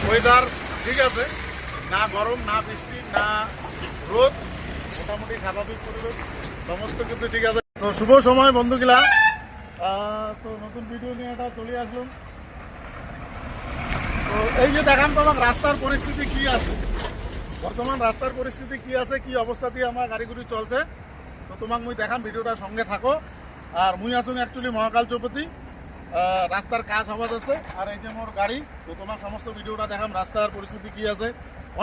Weather ঠিক আছে, না গরম না বৃষ্টি না রোদ, মোটামুটি স্বাভাবিক পরিবেশ, সমস্ত কিছু ঠিক আছে। তো শুভ সময় বন্ধুগুলা, তো নতুন ভিডিও নিয়ে এটা চলে আসলাম। তো এই যে দেখাম তোমার রাস্তার পরিস্থিতি কি আছে, বর্তমান রাস্তার পরিস্থিতি কি আছে, কি অবস্থাতে আমার গাড়িগুলি চলছে, তো তোমাক মুই দেখাম, ভিডিওটা সঙ্গে থাকো। আর মুই আসুন অ্যাকচুয়ালি মহাকাল চৌপতি, রাস্তার কাজ আওয়াজ আছে, আর এই যে মোর গাড়ি, তো তোমার সমস্ত ভিডিওটা দেখাম রাস্তার পরিস্থিতি কি আছে।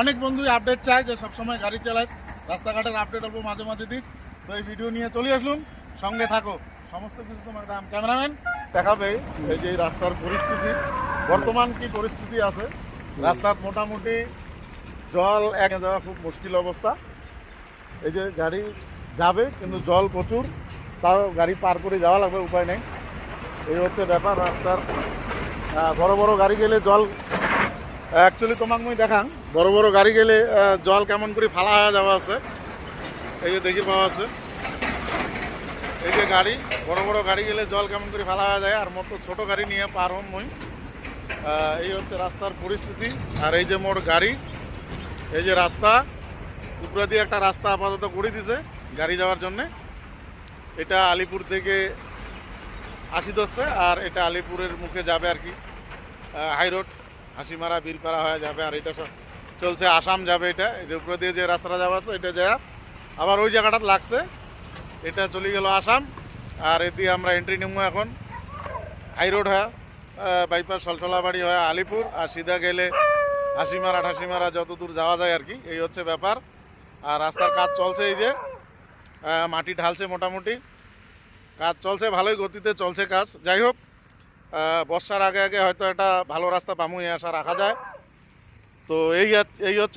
অনেক বন্ধুই আপডেট চায় যে সবসময় গাড়ি চালায়, রাস্তাঘাটের আপডেট অল্প মাঝে মাঝে দিস। তো এই ভিডিও নিয়ে চলে আসলুম, সঙ্গে থাকো, সমস্ত কিছু তোমার দাম ক্যামেরাম্যান দেখাবে। এই যে রাস্তার পরিস্থিতি বর্তমান কি পরিস্থিতি আছে, রাস্তার মোটামুটি জল এক যাওয়া খুব মুশকিল অবস্থা। এই যে গাড়ি যাবে কিন্তু জল প্রচুর, তাও গাড়ি পার করে যাওয়া লাগবে, উপায় নেই। এই হচ্ছে ব্যাপার রাস্তার। বড় বড় গাড়ি গেলে জল, অ্যাকচুয়ালি তোমাকে মুই দেখাং, বড় বড় গাড়ি গেলে জল কেমন করে ফালা হয়ে যাওয়া আছে। এই যে দেখি পাওয়া আছে, এই যে গাড়ি, বড় বড় গাড়ি গেলে জল কেমন করে ফালা হয়ে যায়, আর মতো ছোট গাড়ি নিয়ে পার হন মুই। এই হচ্ছে রাস্তার পরিস্থিতি। আর এই যে মোর গাড়ি, এই যে রাস্তা উপরে দিয়ে একটা রাস্তা আপাতত করে দিছে গাড়ি যাওয়ার জন্যে। এটা আলিপুর থেকে আসি ধরছে, আর এটা আলিপুরের মুখে যাবে আর কি, হাই রোড হাসিমারা বীরপাড়া হয়ে যাবে। আর এটা সব চলছে আসাম যাবে, এটা এই যে উপরে দিয়ে যে রাস্তাটা যাওয়া আছে এটা যায়, আবার ওই জায়গাটা লাগছে, এটা চলে গেল আসাম। আর এ দিয়ে আমরা এন্ট্রি নেবো এখন হাই রোড হয়, বাইপাস সলসলাবাড়ি হয় আলিপুর, আর সিধা গেলে হাসিমারা ঠাসিমারা যত দূর যাওয়া যায় আর কি। এই হচ্ছে ব্যাপার। আর রাস্তার কাজ চলছে, এই যে মাটি ঢালছে, মোটামুটি কাজ চলছে, ভালোই গতিতে চলছে কাজ। যাই হোক, বর্ষার আগে আগে হয়তো একটা ভালো রাস্তা পামুই আশা রাখা যায়। তো এই হচ্ছে